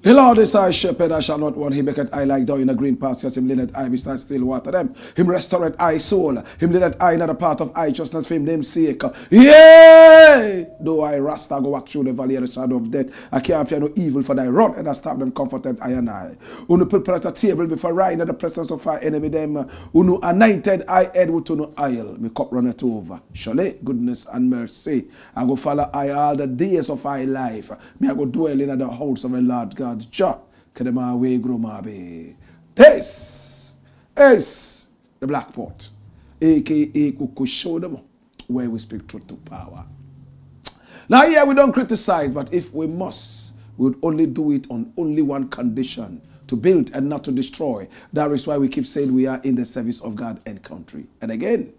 The Lord is our shepherd, I shall not want. He maketh I lie down in a green pastures. Him leadeth I beside still water them. Him restoreth I soul. Him leadeth I in the path of righteousness for him name's sake. Yea! Though I RASTA go walk through the valley of the shadow of death, I can't fear no evil, for thy rod and thy staff them comforted I and I. Unu prepare a table before I in the presence of our enemy them. Unu anointed I head with no oil. My cup runneth over. Surely goodness and mercy I go follow I all the days of my life. Me I go dwell in the house of the Lord God. This is the Black Pot, aka Kuku Show them where we speak truth to power. Now here we don't criticize, but if we must, we would only do it on only one condition: to build and not to destroy. That is why we keep saying we are in the service of God and country. And again,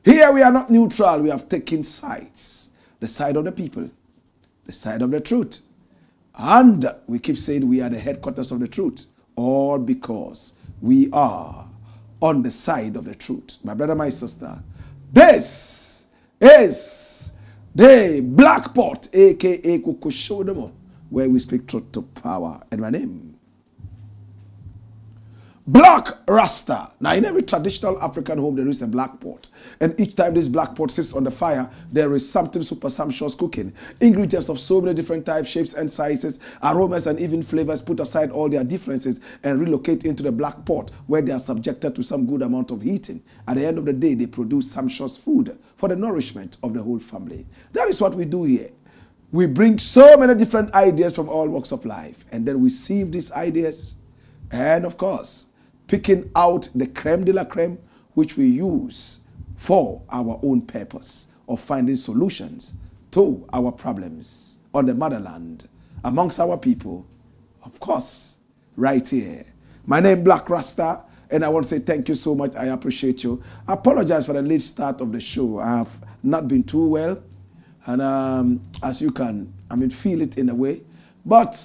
here we are not neutral, we have taken sides. The side of the people, the side of the truth. And we keep saying we are the headquarters of the truth, all because we are on the side of the truth. My brother, my sister, this is the Black Pot, aka Kuku Show, where we speak truth to power. And my name, Blakk RASTA. Now, in every traditional African home, there is a black pot. And each time this black pot sits on the fire, there is something super sumptuous cooking. Ingredients of so many different types, shapes, and sizes, aromas, and even flavors. Put aside all their differences and relocate into the black pot, where they are subjected to some good amount of heating. At the end of the day, they produce sumptuous food for the nourishment of the whole family. That is what we do here. We bring so many different ideas from all walks of life. And then we sieve these ideas. And of course, picking out the creme de la creme, which we use for our own purpose of finding solutions to our problems on the motherland, amongst our people, of course, right here. My name is Blakk RASTA, and I want to say thank you so much. I appreciate you. I apologize for the late start of the show. I have not been too well, and as you can, feel it in a way. But,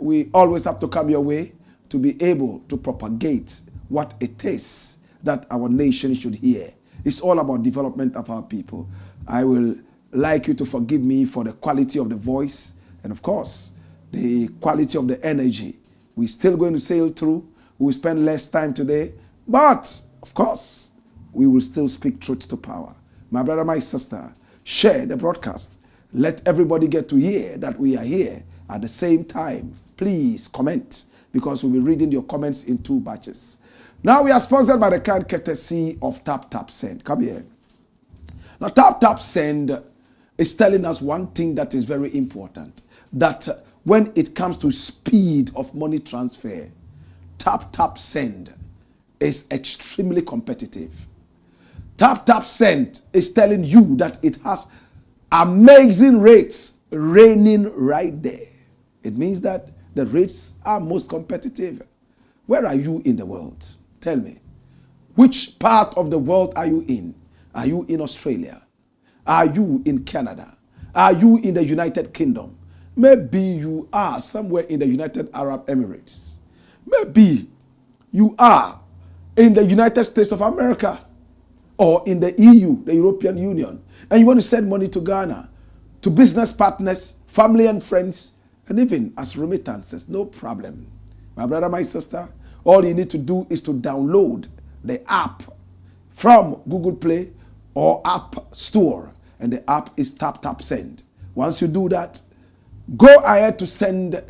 we always have to come your way to be able to propagate what it is that our nation should hear. It's all about development of our people. I will like you to forgive me for the quality of the voice and, of course, the quality of the energy. We're still going to sail through. We will spend less time today, but, of course, we will still speak truth to power. My brother, my sister, share the broadcast. Let everybody get to hear that we are here at the same time. Please comment, because we'll be reading your comments in 2 batches. Now we are sponsored by the kind courtesy of Tap Tap Send. Come here. Now Tap Tap Send is telling us one thing that is very important. That when it comes to speed of money transfer, Tap Tap Send is extremely competitive. Tap Tap Send is telling you that it has amazing rates reigning right there. It means that the rates are most competitive. Where are you in the world? Tell me. Which part of the world are you in? Are you in Australia? Are you in Canada? Are you in the United Kingdom? Maybe you are somewhere in the United Arab Emirates. Maybe you are in the United States of America or in the EU, the European Union, and you want to send money to Ghana, to business partners, family and friends, and even as remittances. No problem. My brother, my sister, all you need to do is to download the app from Google Play or App Store, and the app is Tap Tap Send. Once you do that, go ahead to send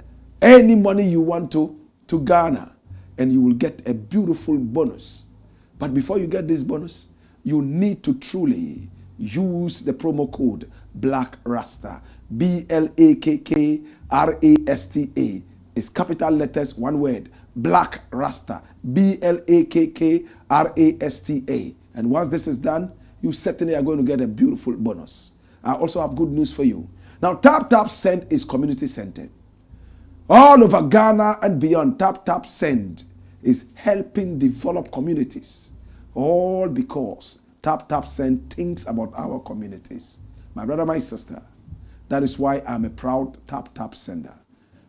any money you want to Ghana, and you will get a beautiful bonus. But before you get this bonus, you need to truly use the promo code Blakk RASTA. BLAKKRASTA. It's capital letters, one word. Blakk RASTA. BLAKKRASTA. And once this is done, you certainly are going to get a beautiful bonus. I also have good news for you. Now, Tap Tap Send is community centered. All over Ghana and beyond, Tap Tap Send is helping develop communities. All because Tap Tap Send thinks about our communities. My brother, my sister, that is why I'm a proud Tap Tap Sender.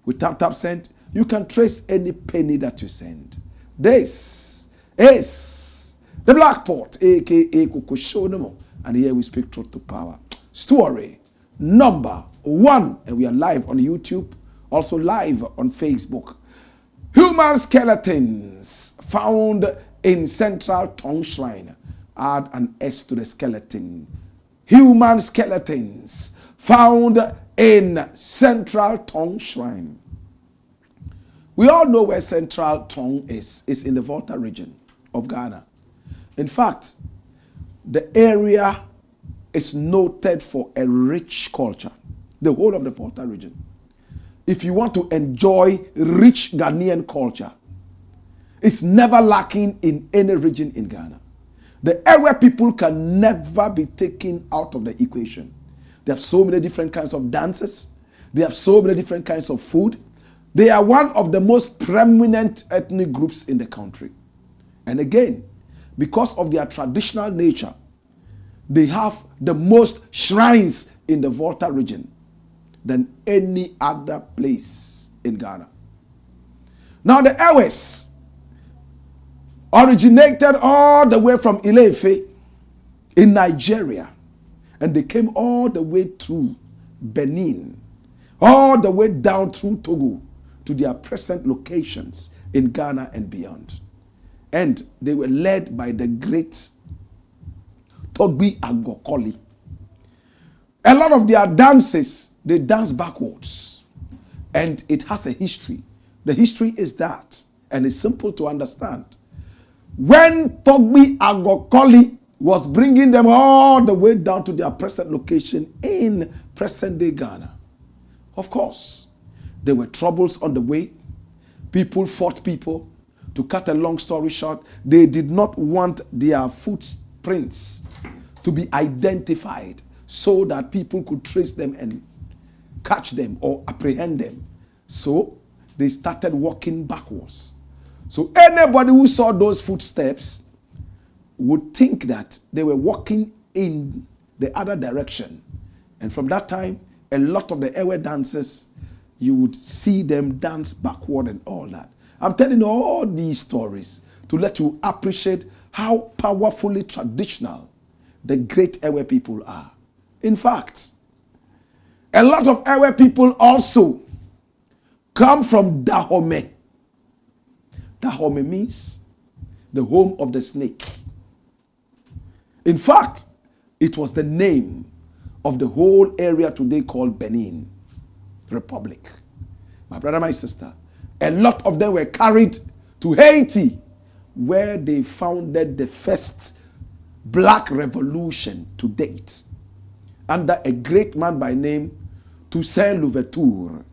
With Tap Tap Send, you can trace any penny that you send. This is the Blakk Pot, aka Kukushonomo, and here we speak truth to power. Story number 1, and we are live on YouTube, also live on Facebook. Human skeletons found in Central Tongu Shrine. Add an S to the skeleton. Human skeletons found in Central Tongu Shrine. We all know where Central Tongu is. It's in the Volta region of Ghana. In fact, the area is noted for a rich culture. The whole of the Volta region. If you want to enjoy rich Ghanaian culture, it's never lacking in any region in Ghana. The Ewe people can never be taken out of the equation. They have so many different kinds of dances. They have so many different kinds of food. They are one of the most prominent ethnic groups in the country. And again, because of their traditional nature, they have the most shrines in the Volta region than any other place in Ghana. Now the Ewes originated all the way from Ile-Ife in Nigeria, and they came all the way through Benin, all the way down through Togo to their present locations in Ghana and beyond. And they were led by the great Togbi Agokoli. A lot of their dances, they dance backwards. And it has a history. The history is that, and it's simple to understand. When Togbi Agokoli was bringing them all the way down to their present location in present-day Ghana, of course, there were troubles on the way. People fought people. To cut a long story short, they did not want their footprints to be identified so that people could trace them and catch them or apprehend them. So they started walking backwards. So anybody who saw those footsteps would think that they were walking in the other direction. And from that time, a lot of the Ewe dancers, you would see them dance backward and all that. I'm telling you all these stories to let you appreciate how powerfully traditional the great Ewe people are. In fact, a lot of Ewe people also come from Dahomey. Dahomey means the home of the snake. In fact, it was the name of the whole area today called Benin Republic. My brother, my sister, a lot of them were carried to Haiti, where they founded the first Black Revolution to date, under a great man by name Toussaint Louverture.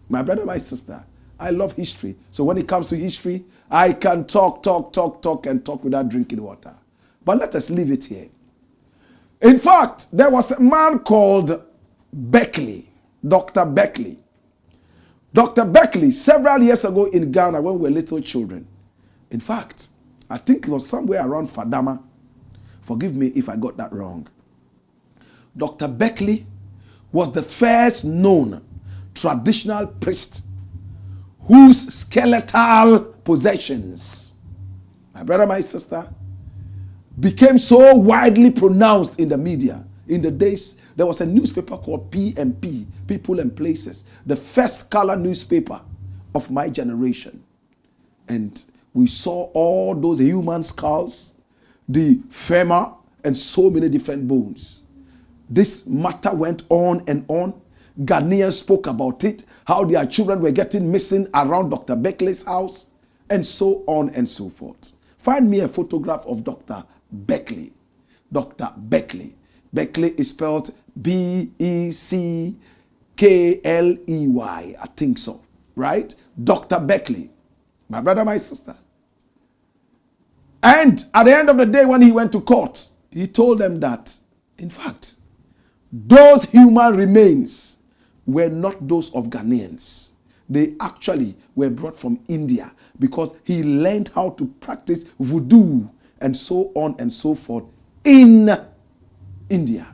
My brother, my sister, I love history. So when it comes to history, I can talk without drinking water. But let us leave it here. In fact, there was a man called Beckley, Dr. Beckley. Dr. Beckley, several years ago in Ghana when we were little children. In fact, I think it was somewhere around Fadama. Forgive me if I got that wrong. Dr. Beckley was the first known traditional priest whose skeletal possessions, my brother, my sister, became so widely pronounced in the media. In the days, there was a newspaper called PMP, People and Places, the first color newspaper of my generation. And we saw all those human skulls, the femur, and so many different bones. This matter went on and on. Ghanaians spoke about it, how their children were getting missing around Dr. Beckley's house, and so on and so forth. Find me a photograph of Dr. Blakk. Dr. Blakk. Blakk is spelled Beckkley. I think so. Right? Dr. Blakk. My brother, my sister. And at the end of the day, when he went to court, he told them that, in fact, those human remains were not those of Ghanaians. They actually were brought from India because he learned how to practice voodoo and so on and so forth in India.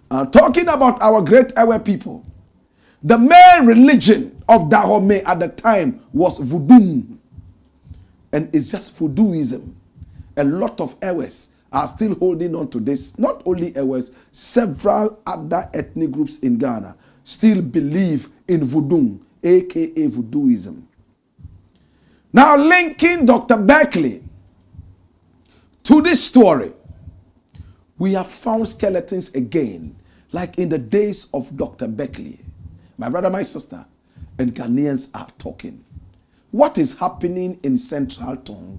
Talking about our great Ewe people, the main religion of Dahomey at the time was voodoo. And it's just voodooism. A lot of Ewes are still holding on to this. Not only Ewes, several other ethnic groups in Ghana still believe in voodoo, aka voodooism. Now linking Dr. Blakk to this story, we have found skeletons again, like in the days of Dr. Blakk. My brother, my sister, and Ghanaians are talking. What is happening in Central Tongu?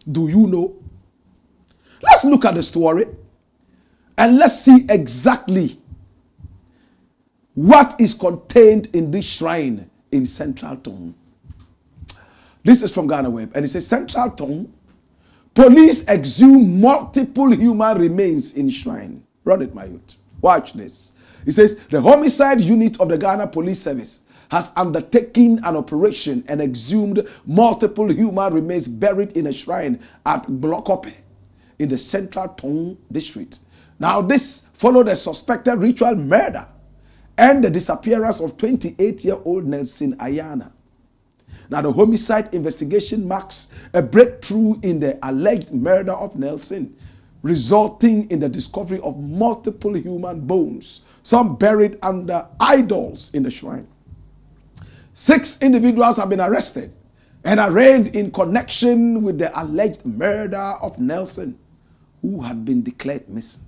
Do you know? Let's look at the story and let's see exactly what is contained in this shrine in Central Tongu. This is from Ghana Web, and it says, Central Tongu, police exhume multiple human remains in shrine. Run it, my youth. Watch this. It says, the homicide unit of the Ghana Police Service has undertaken an operation and exhumed multiple human remains buried in a shrine at Blakk in the Central Tongu district. Now, this followed a suspected ritual murder and the disappearance of 28-year-old Nelson Ayana. Now, the homicide investigation marks a breakthrough in the alleged murder of Nelson, resulting in the discovery of multiple human bones, some buried under idols in the shrine. 6 individuals have been arrested and arraigned in connection with the alleged murder of Nelson, who had been declared missing.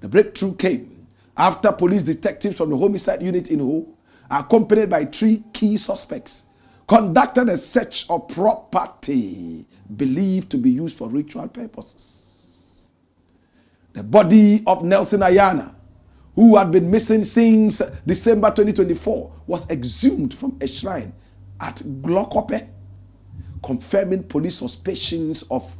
The breakthrough came after police detectives from the homicide unit in Ho, accompanied by 3 key suspects, conducted a search of property believed to be used for ritual purposes. The body of Nelson Ayana, who had been missing since December 2024, was exhumed from a shrine at Blakk, confirming police suspicions of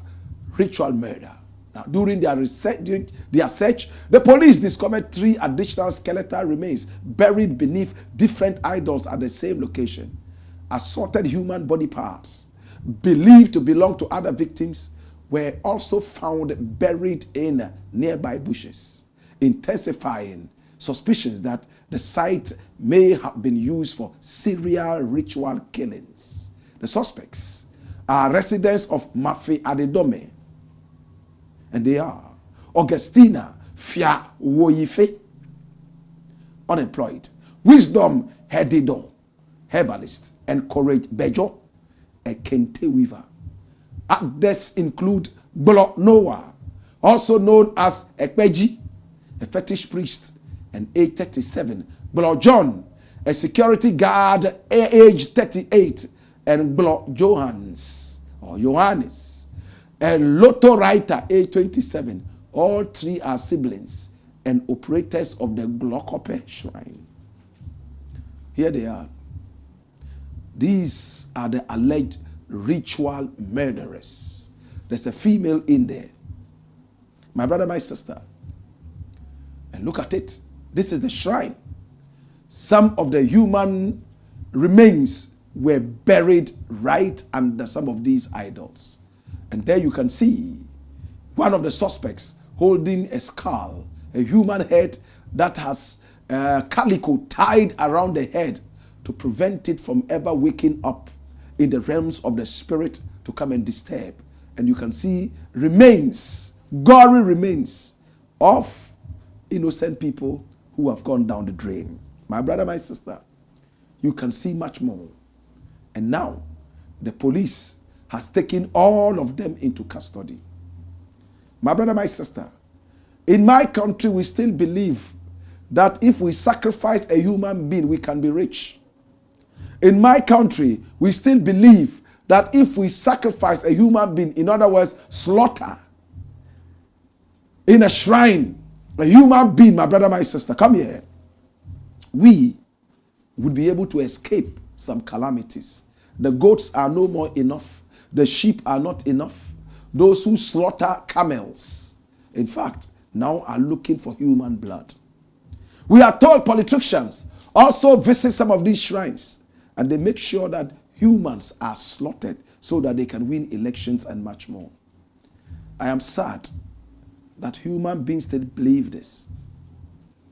ritual murder. Now, during their search, the police discovered 3 additional skeletal remains buried beneath different idols at the same location. Assorted human body parts, believed to belong to other victims, were also found buried in nearby bushes, intensifying suspicions that the site may have been used for serial ritual killings. The suspects are residents of Mafe Adedome, and they are Augustina Fia Woyife, unemployed, Wisdom Hedido, herbalist, and Courage Bejo, a kente weaver. Others include Blakk Noah, also known as Ekpeji, a fetish priest, and age 37, Blakk John, a security guard, age 38, and Blakk Johannes, a lotto writer, age 27. All 3 are siblings and operators of the Blakk shrine. Here they are. These are the alleged ritual murderers. There's a female in there. My brother, my sister. And look at it. This is the shrine. Some of the human remains were buried right under some of these idols. And there you can see one of the suspects holding a skull, a human head that has calico tied around the head to prevent it from ever waking up in the realms of the spirit to come and disturb. And you can see remains, gory remains of innocent people who have gone down the drain. My brother, my sister, you can see much more. And now the police has taken all of them into custody. My brother, my sister, in my country, we still believe that if we sacrifice a human being, we can be rich. In my country, we still believe that if we sacrifice a human being, in other words, slaughter in a shrine, a human being, my brother, my sister, come here, we would be able to escape some calamities. The goats are no more enough. The sheep are not enough. Those who slaughter camels, in fact, now are looking for human blood. We are told politicians also visit some of these shrines and they make sure that humans are slaughtered so that they can win elections and much more. I am sad that human beings didn't believe this.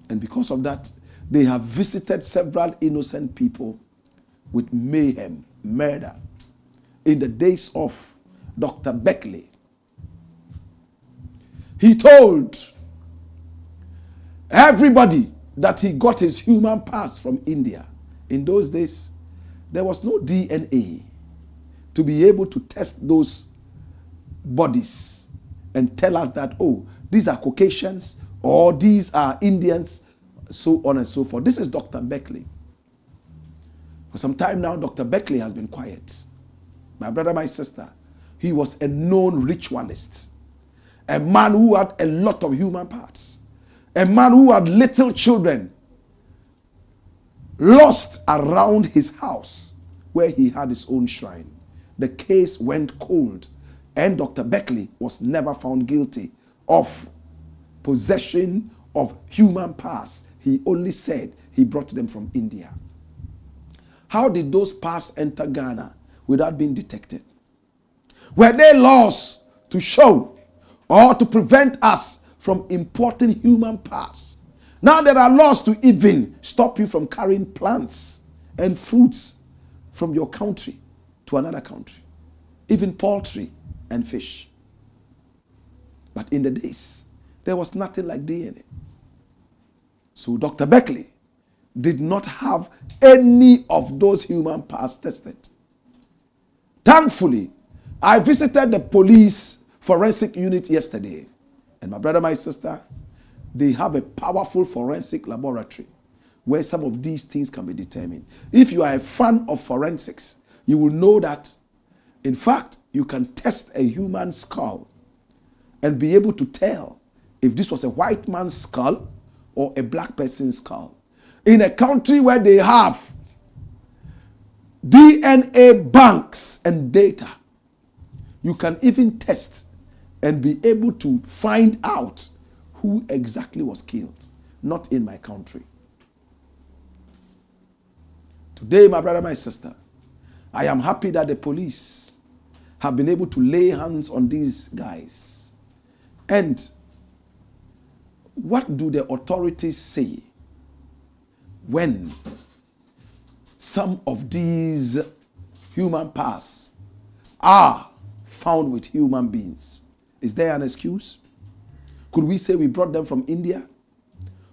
And because of that, they have visited several innocent people with mayhem, murder. In the days of Dr. Blakk, he told everybody that he got his human parts from India. In those days, there was no DNA to be able to test those bodies and tell us that, oh, these are Caucasians or these are Indians, so on and so forth. This is Dr. Blakk. For some time now, Dr. Blakk has been quiet. My brother, my sister, he was a known ritualist, a man who had a lot of human parts, a man who had little children lost around his house where he had his own shrine. The case went cold and Dr. Blakk was never found guilty of possession of human parts. He only said he brought them from India. How did those parts enter Ghana without being detected? Were there laws to show or to prevent us from importing human parts? Now there are laws to even stop you from carrying plants and fruits from your country to another country, even poultry and fish. But in the days, there was nothing like DNA. So Dr. Blakk did not have any of those human parts tested. Thankfully, I visited the police forensic unit yesterday. And my brother, my sister, they have a powerful forensic laboratory where some of these things can be determined. If you are a fan of forensics, you will know that, in fact, you can test a human skull and be able to tell if this was a white man's skull or a black person's skull. In a country where they have DNA banks and data, you can even test and be able to find out who exactly was killed. Not in my country. Today, my brother, my sister, I am happy that the police have been able to lay hands on these guys. And what do the authorities say when some of these human parts are found with human beings? Is there an excuse? Could we say we brought them from India?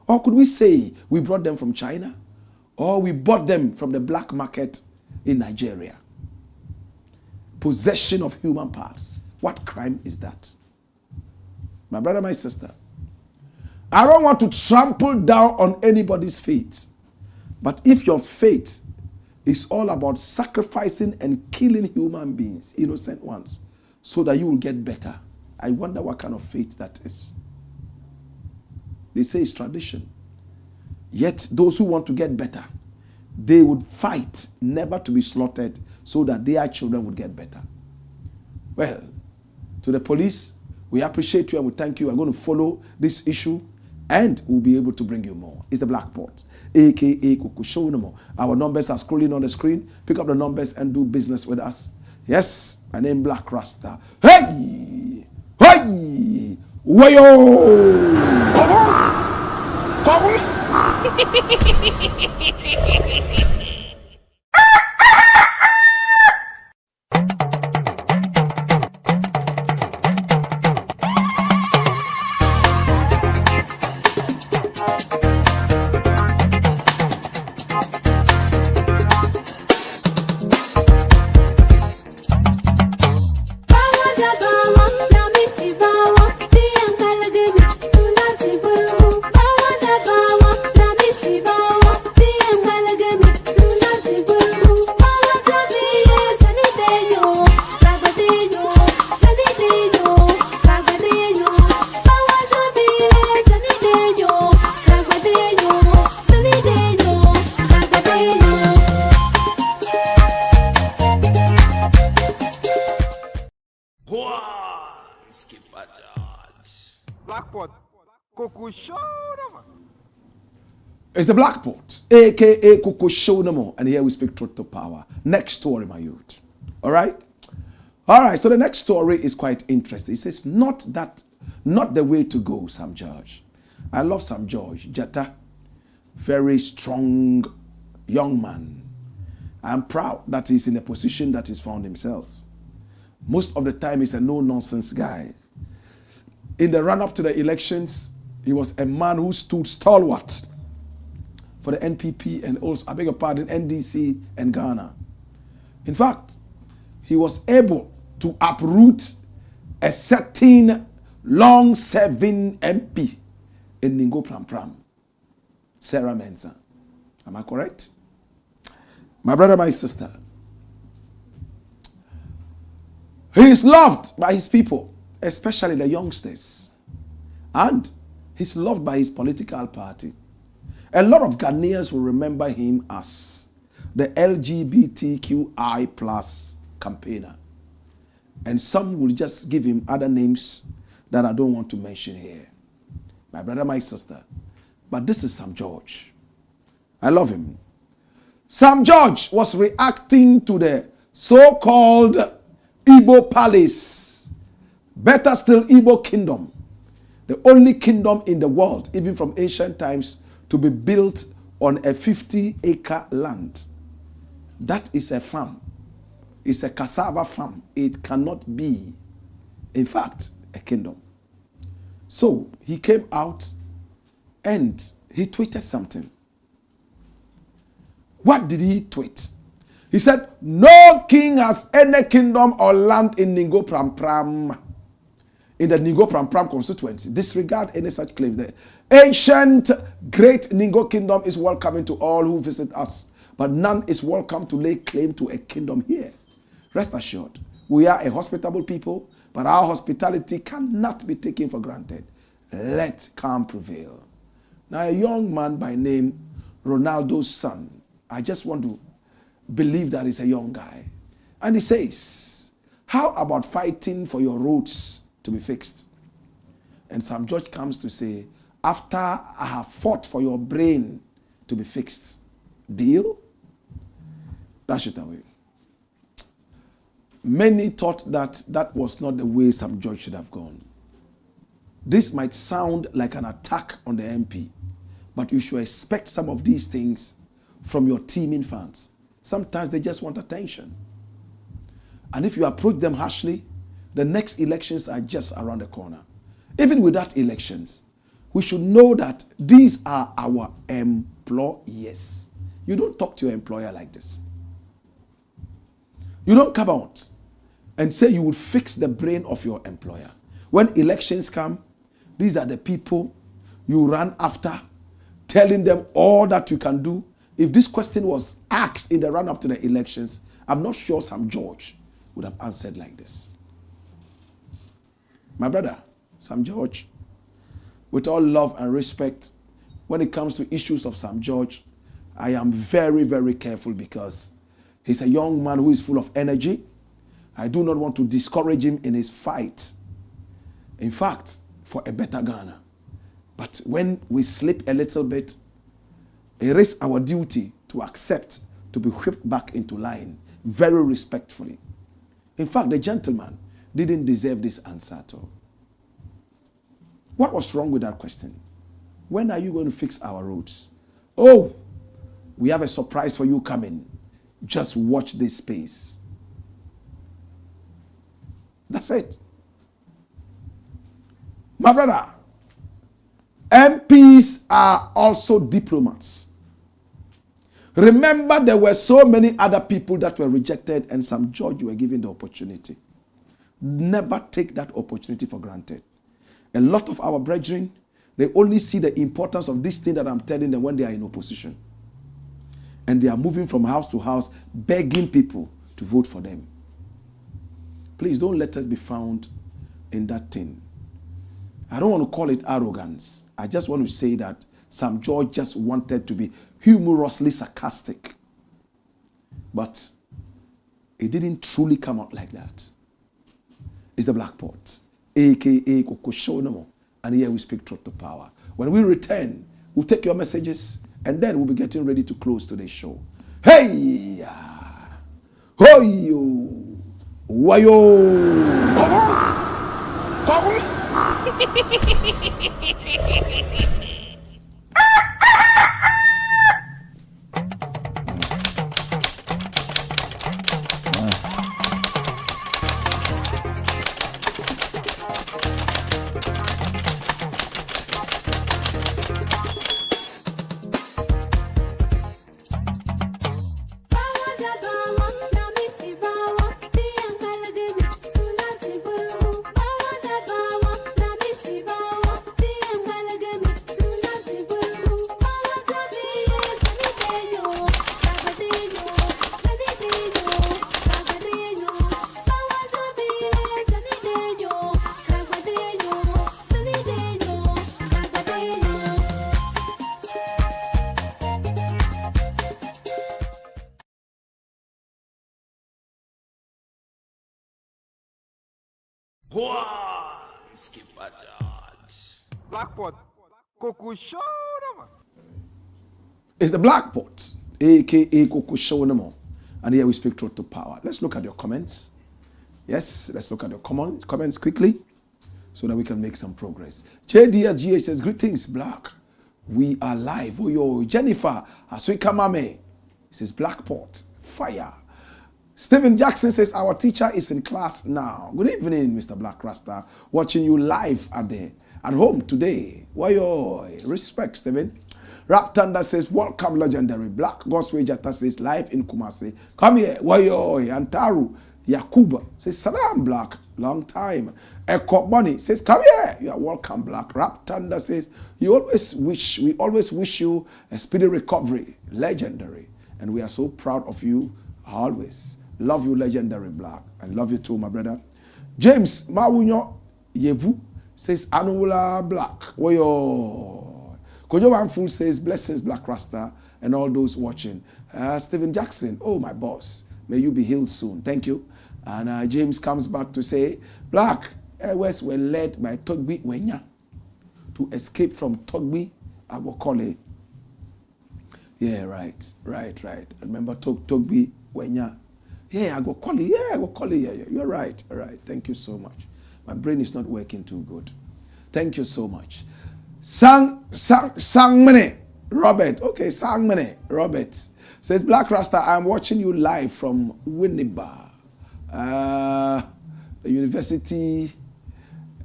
Or could we say we brought them from China? Or we bought them from the black market in Nigeria? Possession of human parts. What crime is that? My brother, my sister, I don't want to trample down on anybody's faith. But if your faith is all about sacrificing and killing human beings, innocent ones, so that you will get better, I wonder what kind of faith that is. They say it's tradition. Yet those who want to get better, they would fight never to be slaughtered so that their children would get better. Well, to the police, we appreciate you and we thank you. I'm going to follow this issue and we'll be able to bring you more. It's the Blakk Pot, aka Kukushonomo. Our numbers are scrolling on the screen. Pick up the numbers and do business with us. Yes, my name Blakk Rasta. Hey! Hey! Wayo! Blackport. Kuku show. It's the Blackport, aka Kuko Shonamo, and here we speak truth to power. Next story, my youth. All right? All right, so the next story is quite interesting. It says, not the way to go, Sam George. I love Sam George. Jata, very strong young man. I'm proud that he's in a position that he's found himself. Most of the time, he's a no-nonsense guy. In the run-up to the elections, he was a man who stood stalwart for the NPP and also, I beg your pardon, NDC and Ghana. In fact, he was able to uproot a certain long-serving MP in Ningo Pram Pram, Sarah Mensah. Am I correct? My brother, my sister. He is loved by his people, especially the youngsters. And he's loved by his political party. A lot of Ghanaians will remember him as the LGBTQI plus campaigner. And some will just give him other names that I don't want to mention here. My brother, my sister. But this is Sam George. I love him. Sam George was reacting to the so-called Igbo Palace. Better still, Igbo Kingdom. The only kingdom in the world, even from ancient times, to be built on a 50-acre land. That is a farm. It's a cassava farm. It cannot be, in fact, a kingdom. So he came out and he tweeted something. What did he tweet? He said, no king has any kingdom or land in Ningo Pram Pram, in the Ningo Pram Pram constituency. Disregard any such claims. The ancient great Ningo kingdom is welcoming to all who visit us, but none is welcome to lay claim to a kingdom here. Rest assured, we are a hospitable people, but our hospitality cannot be taken for granted. Let calm prevail. Now, a young man by name Ronaldo's son, I just want to believe that he's a young guy. And he says, how about fighting for your roads to be fixed? And Sam George comes to say, after I have fought for your brain to be fixed, deal? Dash it away. Many thought that that was not the way Sam George should have gone. This might sound like an attack on the MP, but you should expect some of these things from your teaming fans. Sometimes they just want attention. And if you approach them harshly, the next elections are just around the corner. Even without elections, we should know that these are our employees. You don't talk to your employer like this. You don't come out and say you will fix the brain of your employer. When elections come, these are the people you run after, telling them all that you can do. If this question was asked in the run-up to the elections, I'm not sure Sam George would have answered like this. My brother, Sam George, with all love and respect, when it comes to issues of Sam George, I am very, very careful because he's a young man who is full of energy. I do not want to discourage him in his fight. In fact, for a better Ghana. But when we slip a little bit, it is our duty to accept to be whipped back into line very respectfully. In fact, the gentleman didn't deserve this answer at all. What was wrong with that question? When are you going to fix our roads? Oh, we have a surprise for you coming. Just watch this space. That's it. My brother, MPs are also diplomats. Remember, there were so many other people that were rejected, and Sam George were given the opportunity. Never take that opportunity for granted. A lot of our brethren, they only see the importance of this thing that I'm telling them when they are in opposition. And they are moving from house to house, begging people to vote for them. Please don't let us be found in that thing. I don't want to call it arrogance. I just want to say that Sam George just wanted to be humorously sarcastic. But it didn't truly come out like that. It's the Blackport, a.k.a. Kokoshonamo, and here we speak truth to power. When we return, we'll take your messages, and then we'll be getting ready to close today's show. Hey! Hoyo! Wayo! Blackpot. Coco show, man. It's the Blakk Pot, aka Coco Show. And here we speak truth to power. Let's look at your comments. Yes, let's look at your comments quickly so that we can make some progress. JDSGH says, greetings, Blakk. We are live. Oh, yo, Jennifer, Aswika Mame. Says Blakk Pot, fire. Stephen Jackson says, our teacher is in class now. Good evening, Mr. Blakk Rasta. Watching you live at home today. Why yo? Respect, Stephen. Rap Thunder says, welcome, legendary. Blakk Gospel Jata says, live in Kumasi. Come here. Why yo? Antaru Yakuba says, salam, Blakk. Long time. Eko Money says, come here. You are welcome, Blakk. Rap Thunder says, we always wish you a speedy recovery. Legendary. And we are so proud of you always. Love you, legendary Blakk. And love you too, my brother. James Mawunyo Yevu says, Anula Blakk. Woyo. Kojo Wanfu says, blessings, Blakk Rasta, and all those watching. Stephen Jackson, oh, my boss. May you be healed soon. Thank you. And James comes back to say, Blakk, West were led by Togbi Wenya to escape from Togbi Agwokole. Yeah, right. I remember Togbi Wenya. Yeah, Agwokole. Yeah, you're right. All right. Thank you so much. My brain is not working too good. Thank you so much. Sangmene Robert. Okay, Sangmene Robert says, Blakk Rasta, I'm watching you live from Winneba, the University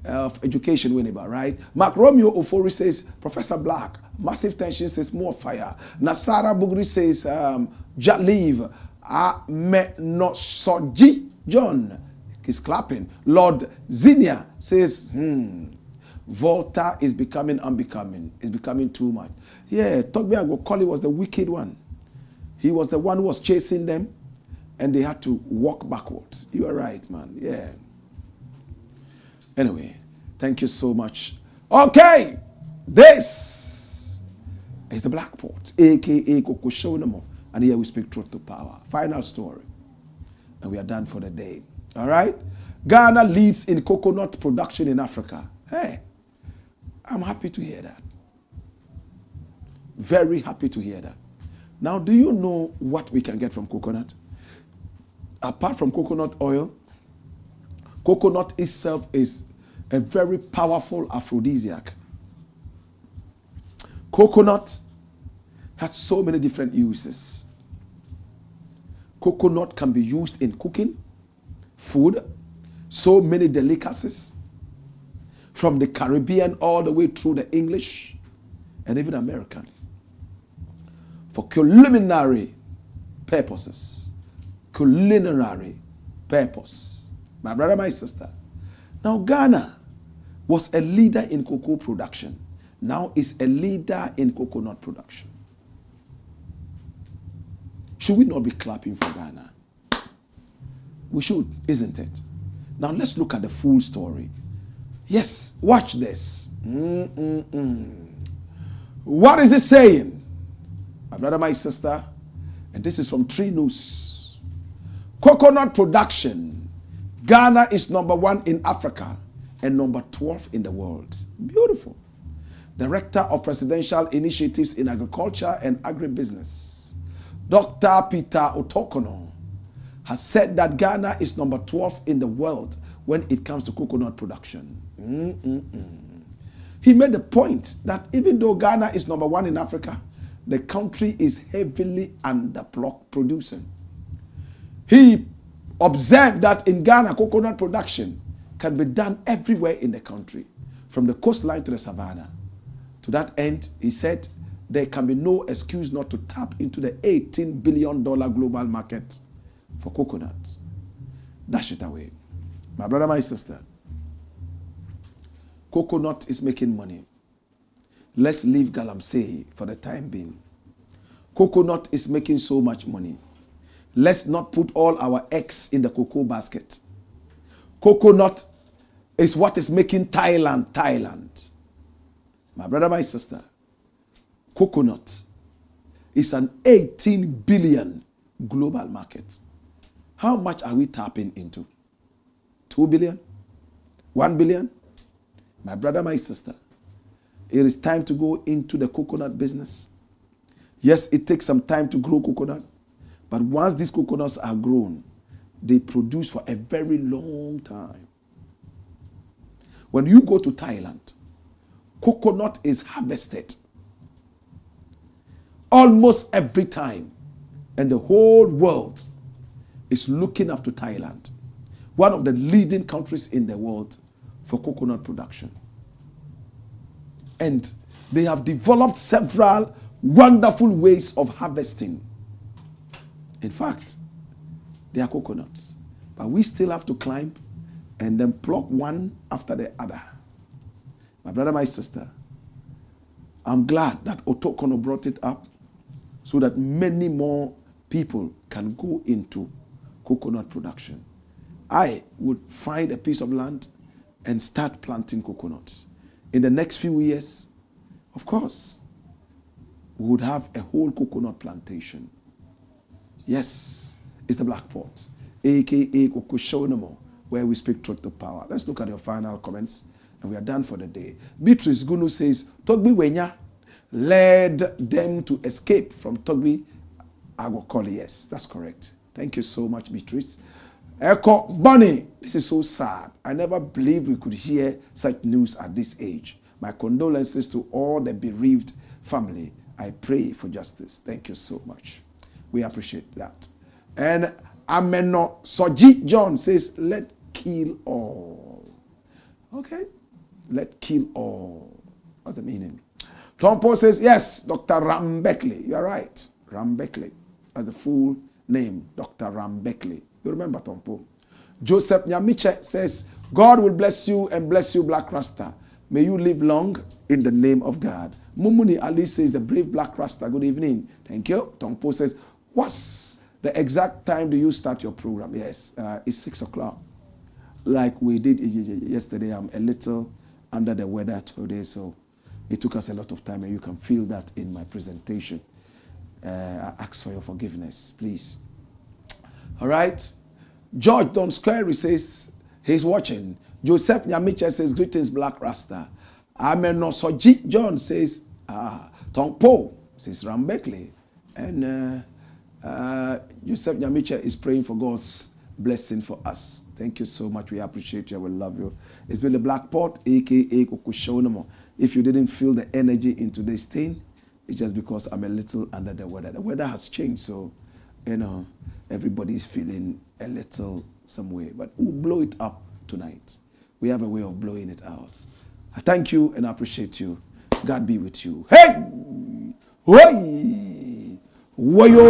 of Education, Winneba, right? Mark Romeo Ofori says, Professor Blakk, massive tension says, more fire. Nasara Bugri says, Jaliv, Amenosoji John is clapping. Lord Zinnia says, Volta is becoming unbecoming. It's becoming too much. Yeah, Togbi Agwokole was the wicked one. He was the one who was chasing them, and they had to walk backwards. You are right, man. Yeah. Anyway, thank you so much. Okay, this is the Blakk Pot, aka Coco Show, and here we speak truth to power. Final story, and we are done for the day. All right. Ghana leads in coconut production in Africa. Hey, I'm happy to hear that. Very happy to hear that. Now, do you know what we can get from coconut? Apart from coconut oil, coconut itself is a very powerful aphrodisiac. Coconut has so many different uses. Coconut can be used in cooking, food, so many delicacies, from the Caribbean all the way through the English and even American, for culinary purposes. Culinary purpose. My brother, my sister. Now, Ghana was a leader in cocoa production. Now is a leader in coconut production. Should we not be clapping for Ghana? We should, isn't it? Now let's look at the full story. Yes, watch this. What is it saying? My brother, my sister, and this is from Tree News. Coconut production. Ghana is #1 in Africa and number 12 in the world. Beautiful. Director of Presidential Initiatives in Agriculture and Agribusiness, Dr. Peter Otokono, has said that Ghana is number 12 in the world when it comes to coconut production. He made the point that even though Ghana is number 1 in Africa, the country is heavily producing. He observed that in Ghana, coconut production can be done everywhere in the country, from the coastline to the savannah. To that end, he said there can be no excuse not to tap into the $18 billion global market for coconuts. Dash it away. My brother, my sister, coconut is making money. Let's leave Galamsey for the time being. Coconut is making so much money. Let's not put all our eggs in the cocoa basket. Coconut is what is making Thailand. My brother, my sister, coconut is an 18 billion global market. How much are we tapping into? 2 billion? 1 billion? My brother, my sister, it is time to go into the coconut business. Yes, it takes some time to grow coconut, but once these coconuts are grown, they produce for a very long time. When you go to Thailand, coconut is harvested almost every time, and the whole world is looking up to Thailand, one of the leading countries in the world for coconut production. And they have developed several wonderful ways of harvesting. In fact, they are coconuts, but we still have to climb and then pluck one after the other. My brother, my sister, I'm glad that Otokono brought it up so that many more people can go into coconut production. I would find a piece of land and start planting coconuts. In the next few years, of course, we would have a whole coconut plantation. Yes, it's the Blakk Pot, aka Kokoshonamo, where we speak truth to power. Let's look at your final comments, and we are done for the day. Beatrice Gunu says, Togbi Wenya led them to escape from Togbi Agokoli. Yes, that's correct. Thank you so much, Beatrice. Echo Bonnie, this is so sad. I never believed we could hear such news at this age. My condolences to all the bereaved family. I pray for justice. Thank you so much. We appreciate that. And Ameno Soji John says, let kill all. Okay? Let kill all. What's the meaning? Tompo says, yes, Dr. Rambekli. You are right. Rambekli. That's the full name, Dr. Rambekli. You remember Tompo? Joseph Nyamiche says, God will bless you and bless you, Blakk Rasta. May you live long in the name of God. Mumuni Ali says, the brave Blakk Rasta. Good evening. Thank you. Tompo says, what's the exact time do you start your program? Yes, it's 6 o'clock. Like we did yesterday, I'm a little under the weather today, so it took us a lot of time, and you can feel that in my presentation. I ask for your forgiveness, please. All right. George Don Square says he's watching. Joseph Nyamiche says, greetings, Blakk Rasta. Amenosoji John says, Tongpo says Rambekli. And Joseph Nyamiche is praying for God's blessing for us. Thank you so much. We appreciate you. We love you. It's been the Blakk Pot, aka Kokoshonamo. If you didn't feel the energy in today's thing, it's just because I'm a little under the weather. The weather has changed, so everybody's feeling a little some way. But we'll blow it up tonight. We have a way of blowing it out. I thank you and I appreciate you. God be with you. Hey! Hey! Wayo!